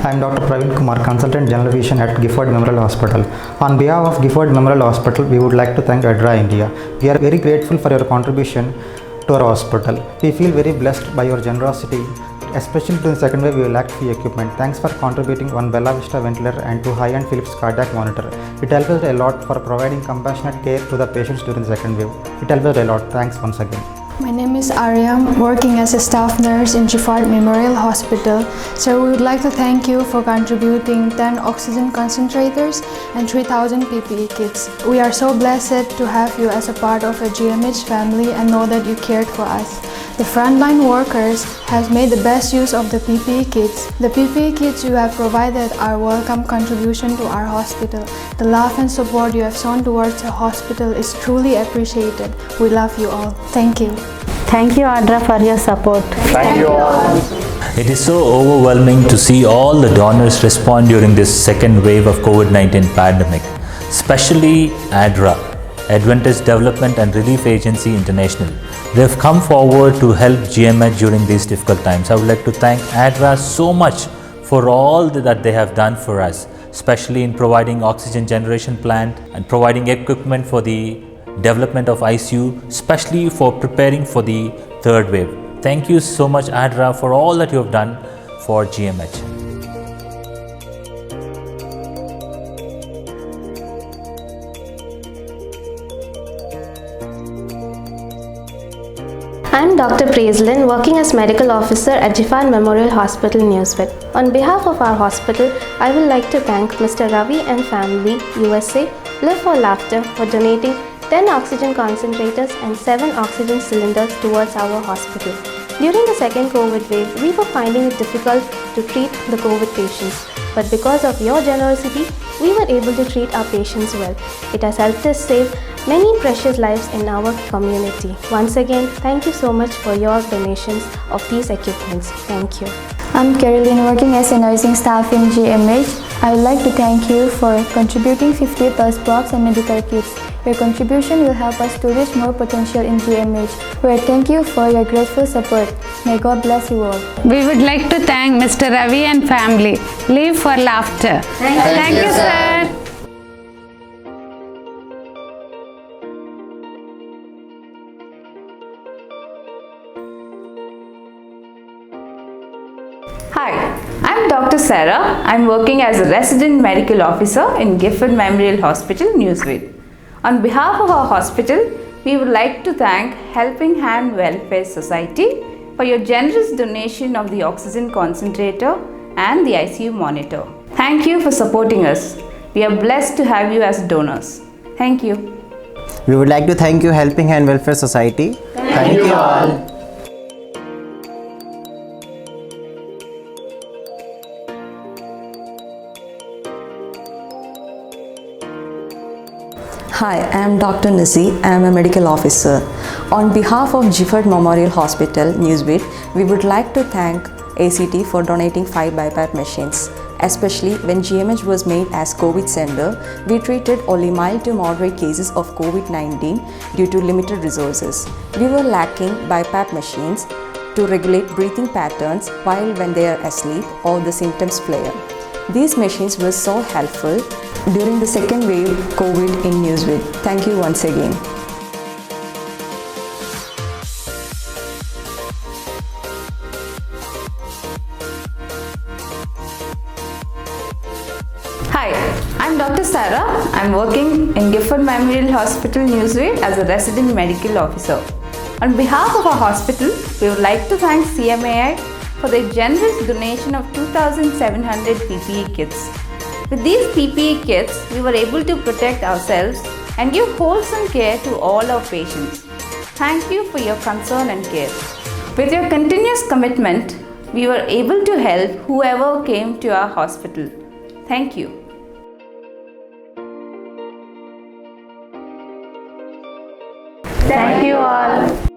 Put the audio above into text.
I am Dr. Praveen Kumar, Consultant General Physician at Gifford Memorial Hospital. On behalf of Gifford Memorial Hospital, we would like to thank ADRA India. We are very grateful for your contribution to our hospital. We feel very blessed by your generosity, especially during the second wave we lacked free equipment. Thanks for contributing one Bella Vista ventilator and two high-end Philips cardiac monitor. It helped us a lot for providing compassionate care to the patients during the second wave. It helped us a lot. Thanks once again. My name is Aryam, working as a staff nurse in Gifford Memorial Hospital. So we would like to thank you for contributing 10 oxygen concentrators and 3,000 PPE kits. We are so blessed to have you as a part of a GMH family and know that you cared for us. The frontline workers have made the best use of the PPE kits. The PPE kits you have provided are a welcome contribution to our hospital. The love and support you have shown towards the hospital is truly appreciated. We love you all. Thank you. Thank you, ADRA, for your support. Thank you all. It is so overwhelming to see all the donors respond during this second wave of COVID-19 pandemic, especially ADRA, Adventist Development and Relief Agency International. They have come forward to help GMH during these difficult times. I would like to thank ADRA so much for all that they have done for us, especially in providing oxygen generation plant and providing equipment for the development of ICU, especially for preparing for the third wave. Thank you so much, ADRA, for all that you have done for GMH. I am Dr. Praiselin, working as Medical Officer at Gifford Memorial Hospital, Newswith. On behalf of our hospital, I would like to thank Mr. Ravi and family, USA, Live for Laughter, for donating 10 oxygen concentrators and 7 oxygen cylinders towards our hospital. During the second COVID wave, we were finding it difficult to treat the COVID patients. But because of your generosity, we were able to treat our patients well. It has helped us save many precious lives in our community. Once again, thank you so much for your donations of these equipments. Thank you. I'm Caroline, working as a nursing staff in GMH. I would like to thank you for contributing 50 plus blocks and medical kits. Your contribution will help us to reach more potential in GMH. We thank you for your grateful support. May God bless you all. We would like to thank Mr. Ravi and family. Live for Laughter. Thank you, sir. Hi, I'm Dr. Sarah. I'm working as a Resident Medical Officer in Gifford Memorial Hospital, Newswith. On behalf of our hospital, we would like to thank Helping Hand Welfare Society for your generous donation of the oxygen concentrator and the ICU monitor. Thank you for supporting us. We are blessed to have you as donors. Thank you. We would like to thank you, Helping Hand Welfare Society. Thank you all. Hi, I am Dr. Nisi. I am a medical officer. On behalf of Gifford Memorial Hospital, Newswith, we would like to thank ACT for donating 5 BiPAP machines. Especially when GMH was made as COVID center, we treated only mild to moderate cases of COVID-19 due to limited resources. We were lacking BiPAP machines to regulate breathing patterns while when they are asleep or the symptoms flare. These machines were so helpful during the second wave COVID in Newswith. Thank you once again. Hi, I'm Dr. Sarah. I'm working in Gifford Memorial Hospital, Newswith as a Resident Medical Officer. On behalf of our hospital, we would like to thank CMAI for their generous donation of 2,700 PPE kits. With these PPE kits, we were able to protect ourselves and give wholesome care to all our patients. Thank you for your concern and care. With your continuous commitment, we were able to help whoever came to our hospital. Thank you. Thank you all.